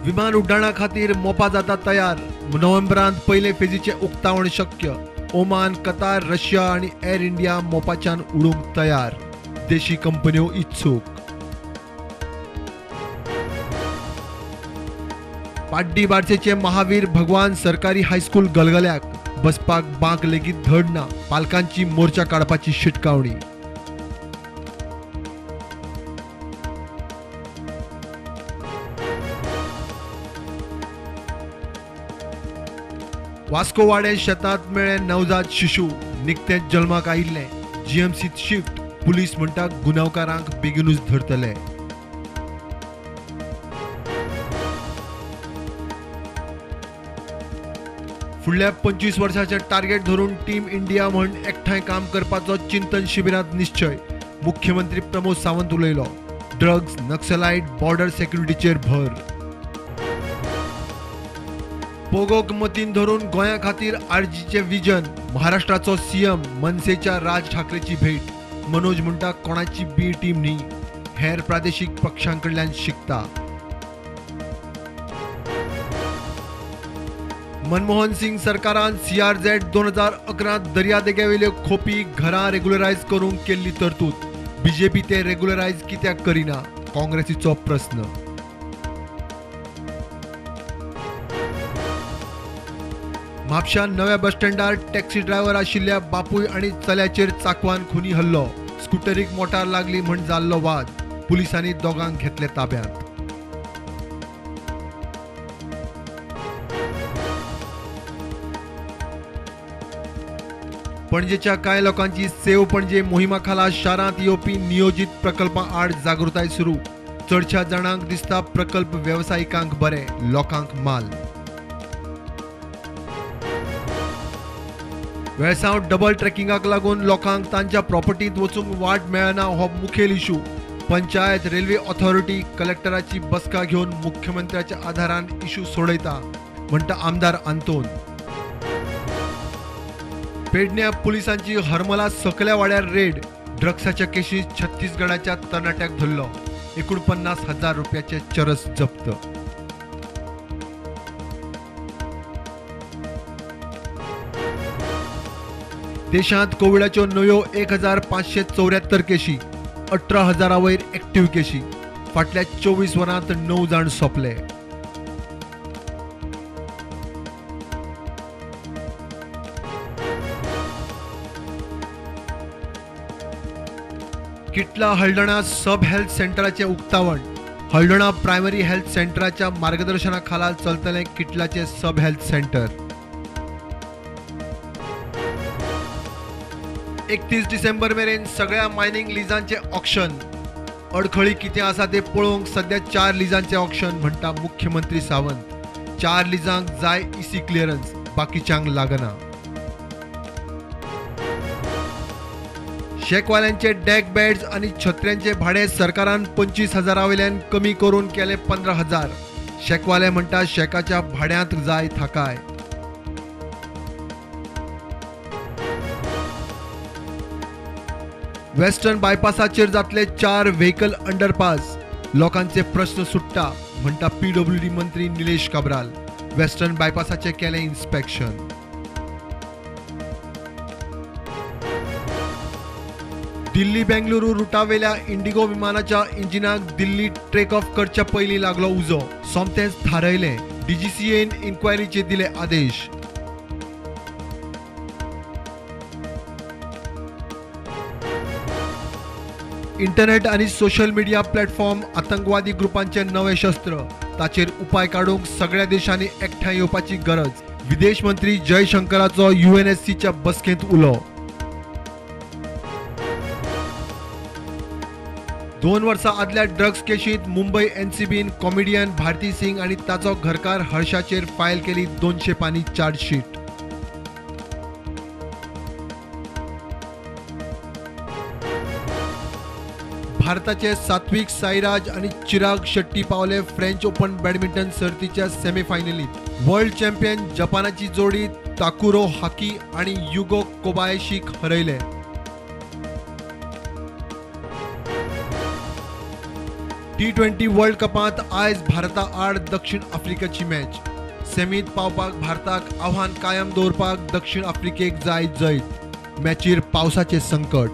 विमान उड्डाणा खातीर मोपा जाता तयार. नोव्हेंबरांत पयले फेजीचे उक्तावण शक्य. ओमान, कतार, रशिया आणि एअर इंडिया मोपाच्यान उडूंक तयार. देशी कंपन्यो इत्सूक. पाड्डी बार्सेचे महावीर भगवान सरकारी हायस्कूल गलगल्याक. बसपाक बांक लेगीत धड ना. पालकांची मोर्चा काडपाची शिटकावणी. वास्को वाडे शेतात मेळे नवजात शिशू. निकतेच जल्माक आयिल्ले. जीएमसीत शिफ्ट. पुलीस म्हणटा गुन्यांवकारांक बेगीनूच धरतले. फुडल्या 25 वर्षाचे टार्गेट धरून टीम इंडिया म्हण एकठांय काम करपाचो चिंतन शिबिरांत निश्चय. मुख्यमंत्री प्रमोद सावंत उलयलो. ड्रग्स, नक्सलाइट, बॉर्डर सेक्युरिटीचेर भर. पोगोक मतीन धरून गोंया खातीर आरजीचे विजन. महाराष्ट्राचो सीएम. मनसेच्या राज ठाकरेची भेट. मनोज म्हणटा कोणाची बी टीम न्ही, हेर प्रादेशीक पक्षांकडल्यान शिकता. मनमोहन सिंग सरकारान CRZ 2011 दर्यादेगेवेल्यो खोपी घरां रेग्युलरायज करूंक केल्ली तरतूद. बीजेपी ते रेग्युलरायज कित्याक करिना, काँग्रेसीचो प्रस्न. म्हापशा नव्या बस स्टँडार टॅक्सी ड्रायव्हर आशिल्ल्या बापूय आनी चल्याचेर चाकवान खुनी हल्लो. स्कुटरीक मोटार लागली म्हण जाल्लो वाद. पुलिसांनी दोगांक घेतले ताब्यांत. पणजेच्या कांय लोकांची सेव पणजे मोहिमा खाला शारांत येवपी नियोजीत प्रकल्पां आड जागृताय सुरू. चडशा जाणांक दिसता प्रकल्प वेवसायिकांक बरे, लोकांक माल. वेळसांव डबल ट्रॅकिंगाक लागून लोकांक तांच्या प्रॉपर्टींत वचूंक वाट मेळना हो मुखेल इशू. पंचायत, रेल्वे ऑथॉरिटी कलेक्टराची बसका घेवन मुख्यमंत्र्याच्या आधारान इशू सोडयता, म्हणटा आमदार आंतोन. पेडण्यां पुलिसांची हरमला सकल्या वाड्यार रेड. ड्रग्साच्या केशींत छत्तीसगडाच्या तरणाट्याक धरलो. 49,000 रुपयाचे चरस जप्त. देशांत कोविडाच्यो नव्यो 1,574 केशी. 18,000 वयर एक्टिव्ह केशी. फाटल्या 24 वरांत 9 जाण सोंपले. किटला हळदणा सब हेल्थ सेंटराचे उक्तावण. हळदणा प्रायमरी हेल्थ सेंटराच्या मार्गदर्शना खाला चलतले किटलाचे सब हेल्थ सेंटर. 31 डिसेंबर मेरेन सगळ्या मायनिंग लिजांचे ऑक्शन. अडखळी कितें आसा ते पळोवंक सध्या 4 लिजांचे ऑक्शन, म्हणटा मुख्यमंत्री सावंत. 4 लिजांक जाय EC क्लिअरन्स, बाकीच्यांक लागना. शेकवाल्यांचे डेक बेड्स आणि छत्र्यांचे भाडे सरकारान 25,000 वयल्यान कमी करून केले 15,000. शेकवाले म्हणटा शेकाच्या भाड्यांत जाय थाकाय. वेस्टर्न बायपासाचेर जातले 4 व्हेकल अंडरपास. लोकांचे प्रश्न सुट्टा, म्हणटा PWD मंत्री निलेश काब्राल. वेस्टर्न बायपासाचे केले इन्स्पेक्शन. दिल्ली बेंगलुरू रुटावेल्या इंडिगो विमानाच्या इंजिनाक दिल्ली टेक ऑफ करच्या पयलीं लागलो उजो. सोमतेच थारयलें. DGCAन इन्क्वायरीचे दिले आदेश. इंटरनेट आणि सोशल मीडिया प्लॅटफॉर्म आतंकवादी ग्रुपांचे नवे शस्त्र. ताचेर उपाय काडूंक सगळ्या देशांनी एकठांय येवपाची गरज. विदेश मंत्री जयशंकराचो UNSCच्या बसकेंत उलो. 2 वर्सां आदल्या ड्रग्स केशींत मुंबई NCBन कॉमेडियन भारती सिंग आणि ताचो घरकार हर्षाचेर फायल केली 200 पानी चार्जशीट. भारताचे सात्विक साईराज आणि चिराग शेट्टी पावले फ्रेंच ओपन बॅडमिंटन सर्तीच्या सेमीफायनलीत. वर्ल्ड चॅम्पियन जपानाची जोडी ताकुरो हाकी आणि युगो कोबायाशीक हरयले. T20 वर्ल्ड कपांत आयज भारता आड दक्षिण आफ्रिकेची मॅच. सेमीत पावपाक भारताक आव्हान कायम दवरपाक दक्षिण आफ्रिकेक जाय जैत. मॅचीर पावसाचे संकट.